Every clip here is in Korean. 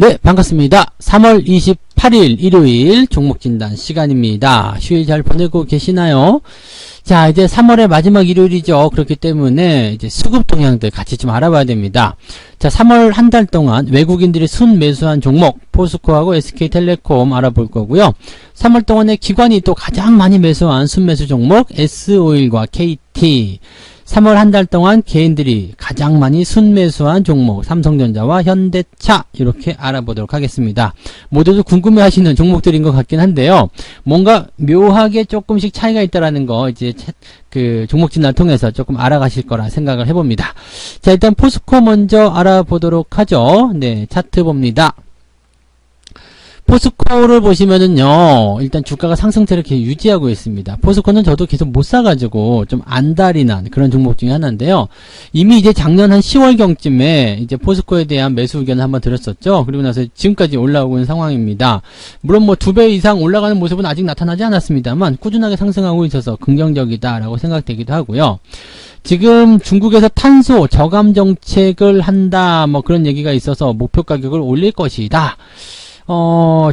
네, 반갑습니다. 3월 28일 일요일 종목진단 시간입니다. 휴일 잘 보내고 계시나요? 자, 이제 3월의 마지막 일요일이죠. 그렇기 때문에 이제 수급 동향들 같이 좀 알아봐야 됩니다. 자, 3월 한 달 동안 외국인들이 순매수한 종목 포스코하고 SK텔레콤 알아볼 거고요. 3월 동안에 기관이 또 가장 많이 매수한 순매수 종목 S-오일과 KT, 3월 한 달 동안 개인들이 가장 많이 순매수한 종목 삼성전자와 현대차 이렇게 알아보도록 하겠습니다. 모두들 궁금해하시는 종목들인 것 같긴 한데요. 뭔가 묘하게 조금씩 차이가 있다라는 거 이제 그 종목 진단을 통해서 조금 알아가실 거라 생각을 해봅니다. 자, 일단 포스코 먼저 알아보도록 하죠. 네, 차트 봅니다. 포스코를 보시면은요, 일단 주가가 상승세를 이렇게 유지하고 있습니다. 포스코는 저도 계속 못 사가지고 좀 안달이 난 그런 종목 중에 하나인데요. 이미 이제 작년 한 10월경쯤에 이제 포스코에 대한 매수 의견을 한번 드렸었죠. 그리고 나서 지금까지 올라오고 있는 상황입니다. 물론 뭐 2배 이상 올라가는 모습은 아직 나타나지 않았습니다만 꾸준하게 상승하고 있어서 긍정적이다라고 생각되기도 하고요. 지금 중국에서 탄소 저감 정책을 한다, 뭐 그런 얘기가 있어서 목표 가격을 올릴 것이다.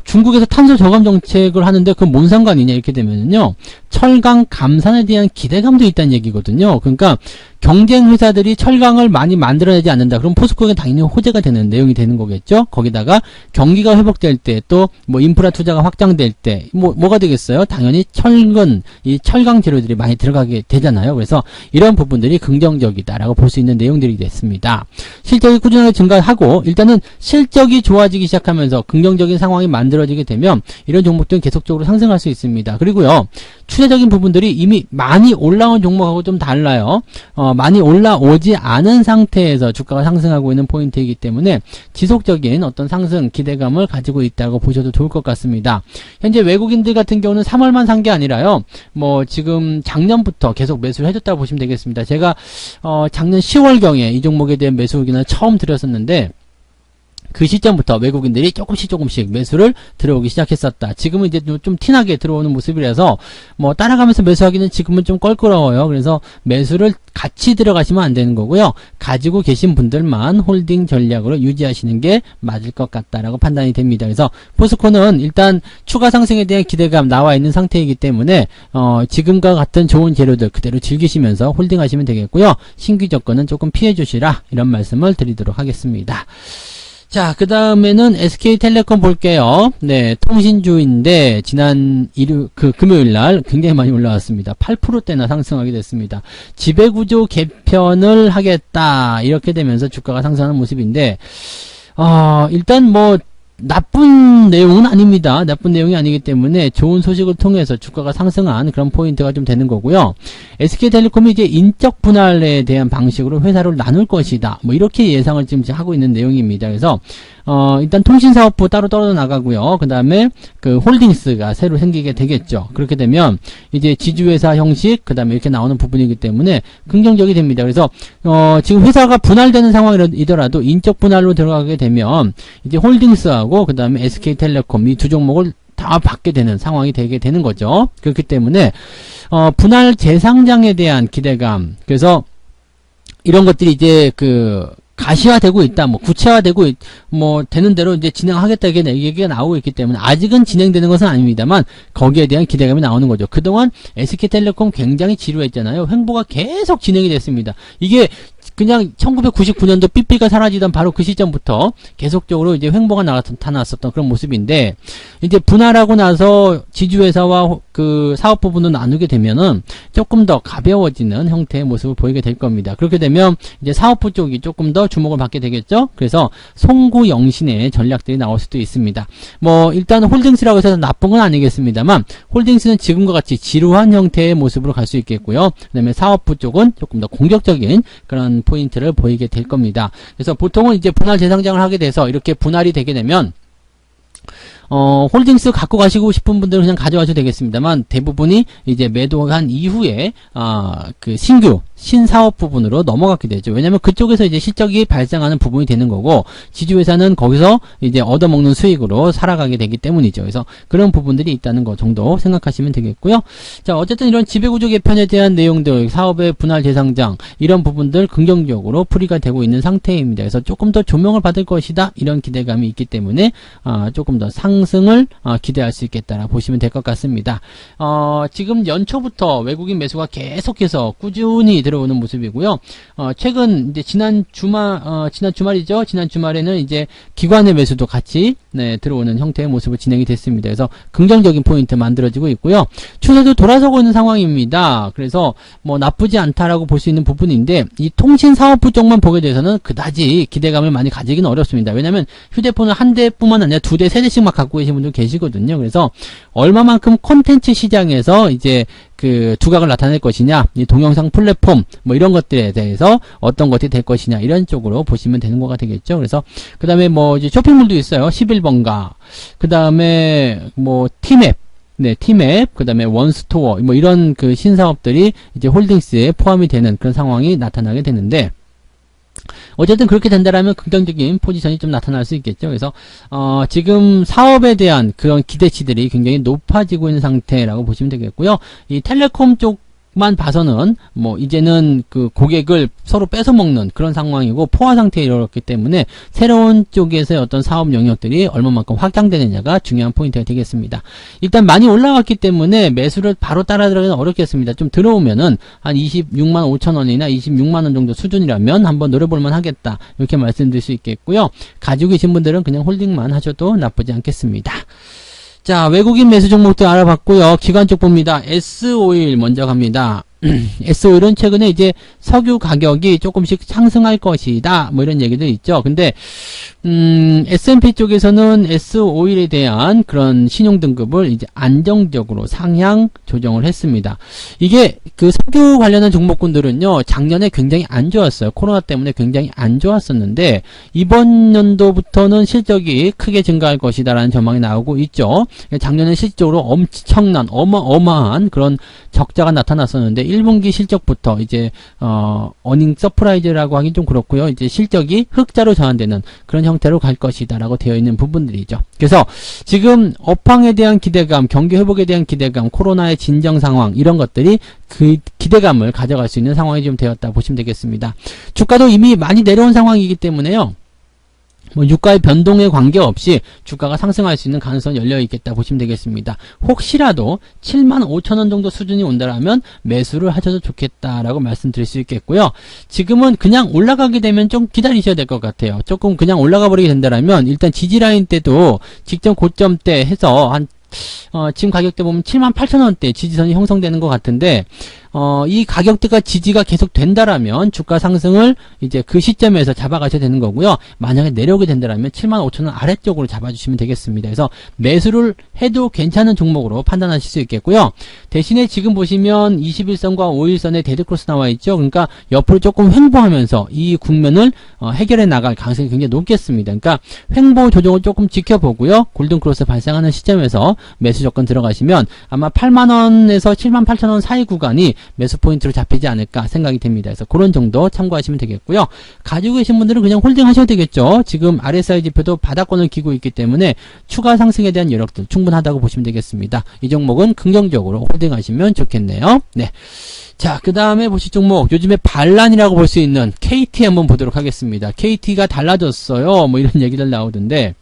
중국에서 탄소 저감 정책을 하는데 그건 뭔 상관이냐 이렇게 되면은요, 철강 감산에 대한 기대감도 있다는 얘기거든요. 그러니까 경쟁 회사들이 철강을 많이 만들어내지 않는다. 그럼 포스코에게 당연히 호재가 되는 내용이 되는 거겠죠. 거기다가 경기가 회복될 때, 또 뭐 인프라 투자가 확장될 때 뭐가 되겠어요? 당연히 철근, 이 철강 재료들이 많이 들어가게 되잖아요. 그래서 이런 부분들이 긍정적이다라고 볼 수 있는 내용들이 됐습니다. 실적이 꾸준하게 증가하고 일단은 실적이 좋아지기 시작하면서 긍정적인 상황이 만들어지게 되면 이런 종목들은 계속적으로 상승할 수 있습니다. 그리고요, 추세적인 부분들이 이미 많이 올라온 종목하고 좀 달라요. 많이 올라오지 않은 상태에서 주가가 상승하고 있는 포인트이기 때문에 지속적인 어떤 상승 기대감을 가지고 있다고 보셔도 좋을 것 같습니다. 현재 외국인들 같은 경우는 3월만 산 게 아니라요, 뭐 지금 작년부터 계속 매수를 해줬다고 보시면 되겠습니다. 제가 작년 10월경에 이 종목에 대한 매수 의견을 처음 드렸었는데 그 시점부터 외국인들이 조금씩 매수를 들어오기 시작했었다. 지금은 이제 좀 티나게 들어오는 모습이라서 뭐 따라가면서 매수하기는 지금은 좀 껄끄러워요. 그래서 매수를 같이 들어가시면 안 되는 거고요. 가지고 계신 분들만 홀딩 전략으로 유지하시는 게 맞을 것 같다라고 판단이 됩니다. 그래서 포스코는 일단 추가 상승에 대한 기대감 나와 있는 상태이기 때문에 지금과 같은 좋은 재료들 그대로 즐기시면서 홀딩하시면 되겠고요. 신규 조건은 조금 피해 주시라, 이런 말씀을 드리도록 하겠습니다. 자, 그 다음에는 SK텔레콤 볼게요. 네, 통신주인데 지난 금요일날 굉장히 많이 올라왔습니다. 8%대나 상승하게 됐습니다. 지배구조 개편을 하겠다 이렇게 되면서 주가가 상승하는 모습인데, 일단 뭐 나쁜 내용은 아닙니다. 나쁜 내용이 아니기 때문에 좋은 소식을 통해서 주가가 상승한 그런 포인트가 좀 되는 거고요. SK텔레콤이 이제 인적 분할에 대한 방식으로 회사를 나눌 것이다, 뭐 이렇게 예상을 지금 하고 있는 내용입니다. 그래서 일단 통신사업부 따로 떨어져 나가고요. 그 다음에 그 홀딩스가 새로 생기게 되겠죠. 그렇게 되면 이제 지주회사 형식, 그 다음에 이렇게 나오는 부분이기 때문에 긍정적이 됩니다. 그래서 지금 회사가 분할되는 상황이더라도 인적 분할로 들어가게 되면 이제 홀딩스하고 그 다음에 SK텔레콤 이 두 종목을 다 받게 되는 상황이 되게 되는 거죠. 그렇기 때문에 분할 재상장에 대한 기대감, 그래서 이런 것들이 이제 가시화되고 있다, 뭐 구체화되고 뭐 되는 대로 이제 진행하겠다 이게 얘기가 나오고 있기 때문에 아직은 진행되는 것은 아닙니다만 거기에 대한 기대감이 나오는 거죠. 그동안 SK텔레콤 굉장히 지루했잖아요. 횡보가 계속 진행이 됐습니다. 이게 그냥 1999년도 삐삐가 사라지던 바로 그 시점부터 계속적으로 이제 횡보가 나타났었던 그런 모습인데, 이제 분할하고 나서 지주회사와 그 사업 부분을 나누게 되면은 조금 더 가벼워지는 형태의 모습을 보이게 될 겁니다. 그렇게 되면 이제 사업부 쪽이 조금 더 주목을 받게 되겠죠. 그래서 송구영신의 전략들이 나올 수도 있습니다. 뭐 일단 홀딩스라고 해서 나쁜 건 아니겠습니다만 홀딩스는 지금과 같이 지루한 형태의 모습으로 갈 수 있겠고요. 그 다음에 사업부 쪽은 조금 더 공격적인 그런 포인트를 보이게 될 겁니다. 그래서 보통은 이제 분할 재상장을 하게 돼서 이렇게 분할이 되게 되면 홀딩스 갖고 가시고 싶은 분들은 그냥 가져가셔도 되겠습니다만 대부분이 이제 매도한 이후에 그 신규 신사업 부분으로 넘어갔게 되죠. 왜냐면 그쪽에서 이제 실적이 발생하는 부분이 되는 거고, 지주회사는 거기서 이제 얻어먹는 수익으로 살아가게 되기 때문이죠. 그래서 그런 부분들이 있다는 거 정도 생각하시면 되겠고요. 자, 어쨌든 이런 지배구조 개편에 대한 내용들, 사업의 분할 대상장, 이런 부분들 긍정적으로 풀이가 되고 있는 상태입니다. 그래서 조금 더 조명을 받을 것이다, 이런 기대감이 있기 때문에 조금 더 상승을 기대할 수 있겠다라 보시면 될 것 같습니다. 지금 연초부터 외국인 매수가 계속해서 꾸준히 들어오는 모습이고요. 최근 이제 지난 주말이죠. 지난 주말에는 이제 기관의 매수도 같이 들어오는 형태의 모습으로 진행이 됐습니다. 그래서 긍정적인 포인트 만들어지고 있고요. 추세도 돌아서고 있는 상황입니다. 그래서 뭐 나쁘지 않다라고 볼 수 있는 부분인데, 이 통신사업부 쪽만 보게 돼서는 그다지 기대감을 많이 가지기는 어렵습니다. 왜냐하면 휴대폰을 한 대뿐만 아니라 두 대, 세 대씩 막 갖고 계신 분들 계시거든요. 그래서 얼마만큼 콘텐츠 시장에서 이제 그 두각을 나타낼 것이냐, 이 동영상 플랫폼 뭐 이런 것들에 대해서 어떤 것이 될 것이냐, 이런 쪽으로 보시면 되는 거가 되겠죠. 그래서 그 다음에 뭐 이제 쇼핑몰도 있어요. 11번가, 그 다음에 뭐 티맵, 티맵, 그 다음에 원스토어, 뭐 이런 그 신사업들이 이제 홀딩스에 포함이 되는 그런 상황이 나타나게 되는데, 어쨌든 그렇게 된다라면 긍정적인 포지션이 좀 나타날 수 있겠죠. 그래서 지금 사업에 대한 그런 기대치들이 굉장히 높아지고 있는 상태라고 보시면 되겠고요. 이 텔레콤 쪽만 봐서는 뭐 이제는 그 고객을 서로 뺏어 먹는 그런 상황이고 포화 상태에 이르렀기 때문에 새로운 쪽에서의 어떤 사업 영역들이 얼마만큼 확장되느냐가 중요한 포인트가 되겠습니다. 일단 많이 올라갔기 때문에 매수를 바로 따라 들어가기는 어렵겠습니다. 좀 들어오면은 한 26만 5천 원이나 26만 원 정도 수준이라면 한번 노려볼만 하겠다, 이렇게 말씀드릴 수 있겠고요. 가지고 계신 분들은 그냥 홀딩만 하셔도 나쁘지 않겠습니다. 자, 외국인 매수 종목도 알아봤고요. 기관 쪽 봅니다. S-오일 먼저 갑니다. S-오일은 최근에 이제 석유 가격이 조금씩 상승할 것이다, 뭐 이런 얘기도 있죠. 근데 S&P 쪽에서는 S-오일에 대한 그런 신용 등급을 이제 안정적으로 상향 조정을 했습니다. 이게 그 석유 관련한 종목군들은요, 작년에 굉장히 안 좋았어요. 코로나 때문에 굉장히 안 좋았었는데 이번 연도부터는 실적이 크게 증가할 것이다라는 전망이 나오고 있죠. 작년에 실적으로 엄청난 어마어마한 그런 적자가 나타났었는데 1분기 실적부터 이제 어닝 서프라이즈라고 하긴 좀 그렇고요. 이제 실적이 흑자로 전환되는 그런 형태로 갈 것이다라고 되어 있는 부분들이죠. 그래서 지금 업황에 대한 기대감, 경기 회복에 대한 기대감, 코로나의 진정 상황, 이런 것들이 그 기대감을 가져갈 수 있는 상황이 좀 되었다 보시면 되겠습니다. 주가도 이미 많이 내려온 상황이기 때문에요. 뭐 유가의 변동에 관계없이 주가가 상승할 수 있는 가능성이 열려있겠다 보시면 되겠습니다. 혹시라도 75,000원 정도 수준이 온다라면 매수를 하셔도 좋겠다라고 말씀드릴 수 있겠고요. 지금은 그냥 올라가게 되면 좀 기다리셔야 될 것 같아요. 조금 그냥 올라가 버리게 된다라면 일단 지지라인 때도 직전 고점 때 해서 한 지금 가격대 보면 78,000원대 지지선이 형성되는 것 같은데, 이 가격대가 지지가 계속 된다라면 주가 상승을 이제 그 시점에서 잡아가셔야 되는 거고요. 만약에 내려오게 된다라면 75,000원 아래쪽으로 잡아주시면 되겠습니다. 그래서 매수를 해도 괜찮은 종목으로 판단하실 수 있겠고요. 대신에 지금 보시면 21선과 5일선에 데드크로스 나와 있죠. 그러니까 옆으로 조금 횡보하면서 이 국면을 해결해 나갈 가능성이 굉장히 높겠습니다. 그러니까 횡보 조정을 조금 지켜보고요. 골든크로스 발생하는 시점에서 매수 조건 들어가시면 아마 8만원에서 78,000원 사이 구간이 매수 포인트로 잡히지 않을까 생각이 됩니다. 그래서 그런 정도 참고하시면 되겠고요. 가지고 계신 분들은 그냥 홀딩 하셔도 되겠죠. 지금 RSI 지표도 바닥권을 기고 있기 때문에 추가 상승에 대한 여력도 충분하다고 보시면 되겠습니다. 이 종목은 긍정적으로 홀딩 하시면 좋겠네요. 네. 자, 그 다음에 보실 종목, 요즘에 반란이라고 볼 수 있는 KT 한번 보도록 하겠습니다. KT가 달라졌어요, 뭐 이런 얘기들 나오던데,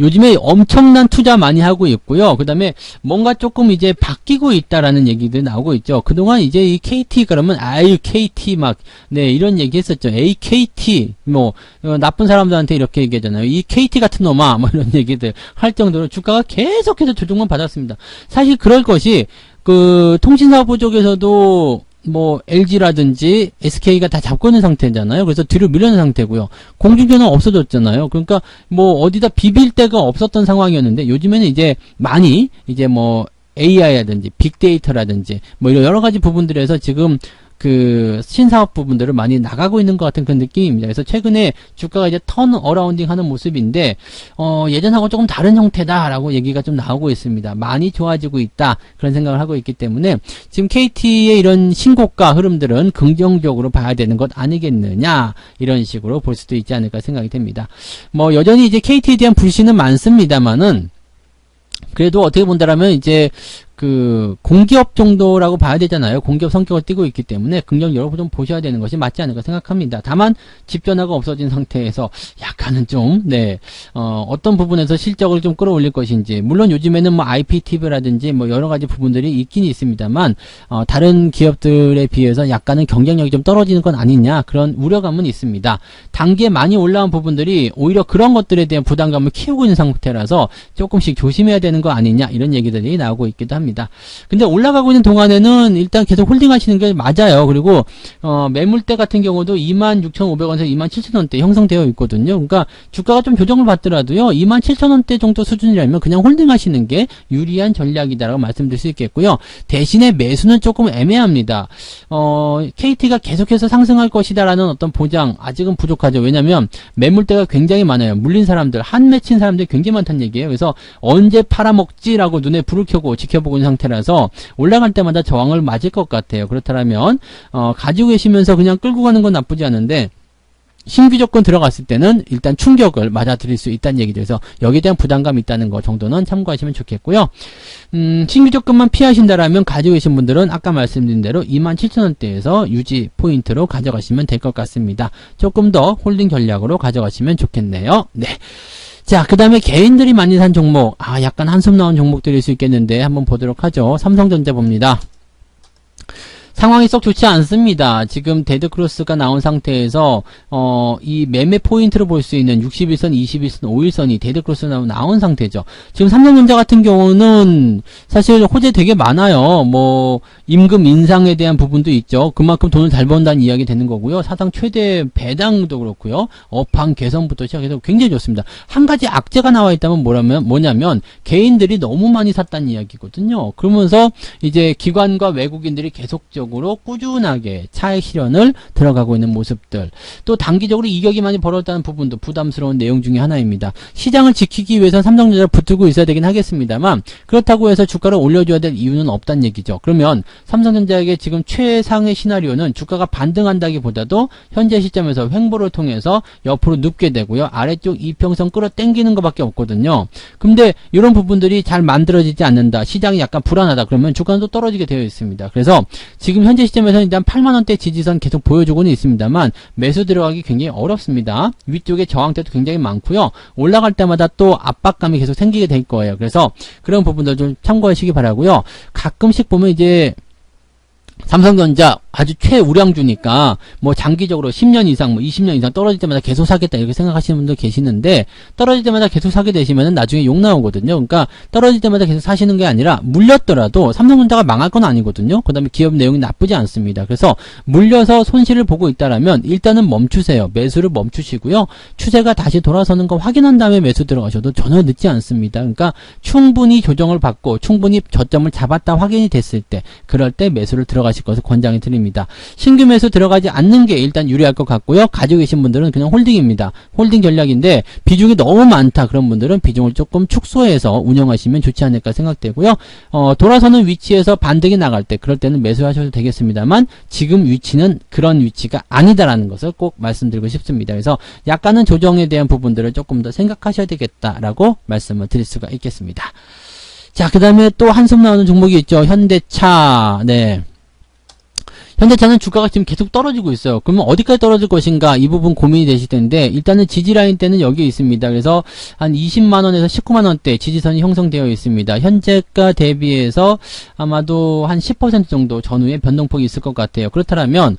요즘에 엄청난 투자 많이 하고 있고요. 그 다음에 뭔가 조금 이제 바뀌고 있다라는 얘기들 나오고 있죠. 그동안 이제 이 KT 그러면 아유 KT 막 이런 얘기 했었죠. AKT 뭐 나쁜 사람들한테 이렇게 얘기하잖아요. 이 KT 같은 놈아 뭐 이런 얘기들 할 정도로 주가가 계속해서 조정만 받았습니다. 사실 그럴 것이 그 통신사부 쪽에서도 뭐 LG라든지 SK가 다 잡고 있는 상태잖아요. 그래서 뒤로 밀려는 상태고요. 공중전화 없어졌잖아요. 그러니까 뭐 어디다 비빌 데가 없었던 상황이었는데 요즘에는 이제 많이 이제 뭐 AI라든지 빅데이터라든지 뭐 이런 여러 가지 부분들에서 지금 그 신사업 부분들을 많이 나가고 있는 것 같은 그런 느낌입니다. 그래서 최근에 주가가 이제 턴 어라운딩 하는 모습인데 예전하고 조금 다른 형태다라고 얘기가 좀 나오고 있습니다. 많이 좋아지고 있다 그런 생각을 하고 있기 때문에 지금 KT의 이런 신고가 흐름들은 긍정적으로 봐야 되는 것 아니겠느냐 이런 식으로 볼 수도 있지 않을까 생각이 됩니다. 뭐 여전히 이제 KT에 대한 불신은 많습니다만은 그래도 어떻게 본다라면 이제 그 공기업 정도라고 봐야 되잖아요. 공기업 성격을 띠고 있기 때문에 긍정적으로 좀 보셔야 되는 것이 맞지 않을까 생각합니다. 다만 집 변화가 없어진 상태에서 약간은 좀 어떤 부분에서 실적을 좀 끌어올릴 것인지, 물론 요즘에는 뭐 IPTV라든지 뭐 여러 가지 부분들이 있긴 있습니다만 다른 기업들에 비해서 약간은 경쟁력이 좀 떨어지는 건 아니냐 그런 우려감은 있습니다. 단기에 많이 올라온 부분들이 오히려 그런 것들에 대한 부담감을 키우고 있는 상태라서 조금씩 조심해야 되는 거 아니냐 이런 얘기들이 나오고 있기도 합니다. 근데 올라가고 있는 동안에는 일단 계속 홀딩 하시는 게 맞아요. 그리고 매물대 같은 경우도 26,500원에서 27,000원대 형성되어 있거든요. 그러니까 주가가 좀 조정을 받더라도요 27,000원대 정도 수준이라면 그냥 홀딩 하시는 게 유리한 전략이다라고 말씀드릴 수 있겠고요. 대신에 매수는 조금 애매합니다. KT가 계속해서 상승할 것이다라는 어떤 보장 아직은 부족하죠. 왜냐면 매물대가 굉장히 많아요. 물린 사람들, 한 맺힌 사람들이 굉장히 많다는 얘기예요. 그래서 언제 팔아먹지라고 눈에 불을 켜고 지켜보고 있는 상태라서 올라갈 때마다 저항을 맞을 것 같아요. 그렇다면 가지고 계시면서 그냥 끌고 가는 건 나쁘지 않은데 신규 조건 들어갔을 때는 일단 충격을 맞아들일 수 있다는 얘기죠. 그래서 여기에 대한 부담감이 있다는 거 정도는 참고하시면 좋겠고요. 신규 조건만 피하신다라면 가지고 계신 분들은 아까 말씀드린 대로 27,000원대에서 유지 포인트로 가져가시면 될 것 같습니다. 조금 더 홀딩 전략으로 가져가시면 좋겠네요. 네. 자, 그 다음에 개인들이 많이 산 종목, 약간 한숨 나온 종목들일 수 있겠는데 한번 보도록 하죠. 삼성전자 봅니다. 상황이 썩 좋지 않습니다. 지금 데드크로스가 나온 상태에서 이 매매 포인트로 볼 수 있는 61선, 21선, 5일선이 데드크로스가 나온 상태죠. 지금 삼성전자 같은 경우는 사실 호재 되게 많아요. 뭐 임금 인상에 대한 부분도 있죠. 그만큼 돈을 잘 번다는 이야기 되는 거고요. 사상 최대 배당도 그렇고요. 업황 개선부터 시작해서 굉장히 좋습니다. 한 가지 악재가 나와 있다면 뭐냐면 개인들이 너무 많이 샀다는 이야기거든요. 그러면서 이제 기관과 외국인들이 계속적으로 꾸준하게 차익 실현을 들어가고 있는 모습들, 또 단기적으로 이격이 많이 벌어졌다는 부분도 부담스러운 내용 중에 하나입니다. 시장을 지키기 위해서 삼성전자를 붙들고 있어야 되긴 하겠습니다만 그렇다고 해서 주가를 올려줘야 될 이유는 없다는 얘기죠. 그러면 삼성전자에게 지금 최상의 시나리오는 주가가 반등한다기보다도 현재 시점에서 횡보를 통해서 옆으로 눕게 되고요. 아래쪽 이평선 끌어당기는 것밖에 없거든요. 근데 이런 부분들이 잘 만들어지지 않는다, 시장이 약간 불안하다 그러면 주가는 또 떨어지게 되어 있습니다. 그래서 지금 현재 시점에서는 일단 8만원대 지지선 계속 보여주고는 있습니다만 매수 들어가기 굉장히 어렵습니다. 위쪽에 저항대도 굉장히 많고요. 올라갈 때마다 또 압박감이 계속 생기게 될 거예요. 그래서 그런 부분들 좀 참고하시기 바라고요. 가끔씩 보면 이제 삼성전자 아주 최우량주니까 뭐 장기적으로 10년 이상 뭐 20년 이상 떨어질 때마다 계속 사겠다 이렇게 생각하시는 분들 계시는데 떨어질 때마다 계속 사게 되시면은 나중에 욕 나오거든요. 그러니까 떨어질 때마다 계속 사시는 게 아니라 물렸더라도 삼성전자가 망할 건 아니거든요. 그 다음에 기업 내용이 나쁘지 않습니다. 그래서 물려서 손실을 보고 있다라면 일단은 멈추세요. 매수를 멈추시고요. 추세가 다시 돌아서는 거 확인한 다음에 매수 들어가셔도 전혀 늦지 않습니다. 그러니까 충분히 조정을 받고 충분히 저점을 잡았다 확인이 됐을 때 그럴 때 매수를 들어가실 것을 권장해 드립니다. 신규 매수 들어가지 않는 게 일단 유리할 것 같고요. 가지고 계신 분들은 그냥 홀딩입니다. 홀딩 전략인데 비중이 너무 많다 그런 분들은 비중을 조금 축소해서 운영하시면 좋지 않을까 생각되고요. 돌아서는 위치에서 반등이 나갈 때 그럴 때는 매수하셔도 되겠습니다만 지금 위치는 그런 위치가 아니다라는 것을 꼭 말씀드리고 싶습니다. 그래서 약간은 조정에 대한 부분들을 조금 더 생각하셔야 되겠다라고 말씀을 드릴 수가 있겠습니다. 자, 그 다음에 또 한숨 나오는 종목이 있죠. 현대차. 네. 현대차는 주가가 지금 계속 떨어지고 있어요. 그러면 어디까지 떨어질 것인가 이 부분 고민이 되실 텐데 일단은 지지라인 때는 여기에 있습니다. 그래서 한 20만원에서 19만원대 지지선이 형성되어 있습니다. 현재가 대비해서 아마도 한 10% 정도 전후에 변동폭이 있을 것 같아요. 그렇다면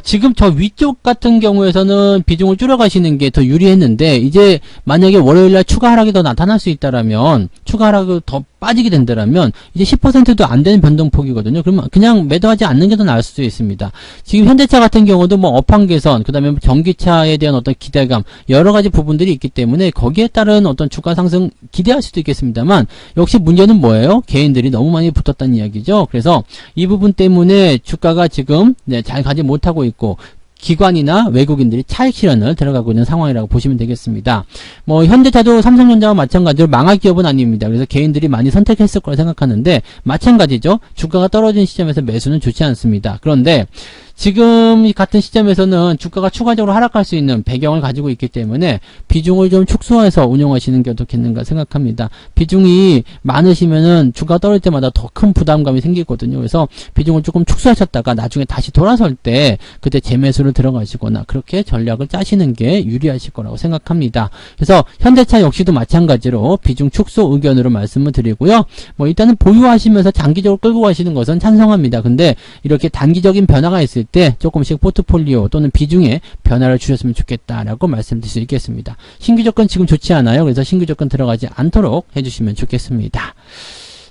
지금 저 위쪽 같은 경우에서는 비중을 줄여가시는 게 더 유리했는데 이제 만약에 월요일날 추가 하락이 더 나타날 수 있다라면 추가 하락이 더 빠지게 된다라면 이제 10%도 안 되는 변동폭이거든요. 그러면 그냥 매도하지 않는 게 더 나을 수도 있습니다. 지금 현대차 같은 경우도 뭐 업황 개선, 그다음에 전기차에 대한 어떤 기대감, 여러 가지 부분들이 있기 때문에 거기에 따른 어떤 주가 상승 기대할 수도 있겠습니다만, 역시 문제는 뭐예요? 개인들이 너무 많이 붙었다는 이야기죠. 그래서 이 부분 때문에 주가가 지금 잘 가지 못하고 있고, 기관이나 외국인들이 차익 실현을 들어가고 있는 상황이라고 보시면 되겠습니다. 뭐 현대차도 삼성전자와 마찬가지로 망할 기업은 아닙니다. 그래서 개인들이 많이 선택했을 거라 생각하는데, 마찬가지죠. 주가가 떨어진 시점에서 매수는 좋지 않습니다. 그런데 지금 이 같은 시점에서는 주가가 추가적으로 하락할 수 있는 배경을 가지고 있기 때문에 비중을 좀 축소해서 운용하시는 게 어떻겠는가 생각합니다. 비중이 많으시면은 주가 떨어질 때마다 더 큰 부담감이 생기거든요. 그래서 비중을 조금 축소하셨다가 나중에 다시 돌아설 때 그때 재매수를 들어가시거나 그렇게 전략을 짜시는 게 유리하실 거라고 생각합니다. 그래서 현대차 역시도 마찬가지로 비중 축소 의견으로 말씀을 드리고요. 뭐 일단은 보유하시면서 장기적으로 끌고 가시는 것은 찬성합니다. 근데 이렇게 단기적인 변화가 있을 때 조금씩 포트폴리오 또는 비중에 변화를 주셨으면 좋겠다라고 말씀드릴 수 있겠습니다. 신규 조건 지금 좋지 않아요. 그래서 신규 조건 들어가지 않도록 해주시면 좋겠습니다.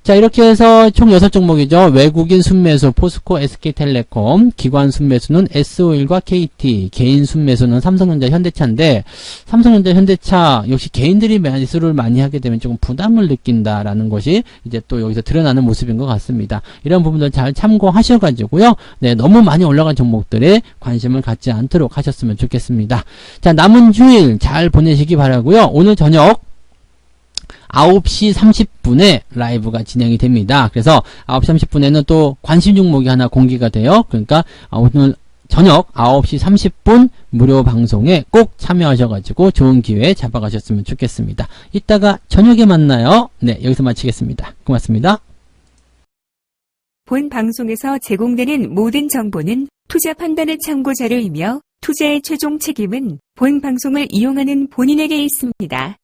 자, 이렇게 해서 총 6종목이죠. 외국인 순매수 포스코, SK텔레콤, 기관 순매수는 S-오일과 KT, 개인 순매수는 삼성전자, 현대차인데, 삼성전자, 현대차 역시 개인들이 매수를 많이 하게 되면 조금 부담을 느낀다라는 것이 이제 또 여기서 드러나는 모습인 것 같습니다. 이런 부분들 잘 참고하셔가지고요. 네, 너무 많이 올라간 종목들에 관심을 갖지 않도록 하셨으면 좋겠습니다. 자, 남은 주일 잘 보내시기 바라고요. 오늘 저녁 9시 30분에 라이브가 진행이 됩니다. 그래서 9시 30분에는 또 관심 종목이 하나 공개가 돼요. 그러니까 오늘 저녁 9시 30분 무료 방송에 꼭 참여하셔가지고 좋은 기회 잡아가셨으면 좋겠습니다. 이따가 저녁에 만나요. 네, 여기서 마치겠습니다. 고맙습니다. 본 방송에서 제공되는 모든 정보는 투자 판단의 참고 자료이며 투자의 최종 책임은 본 방송을 이용하는 본인에게 있습니다.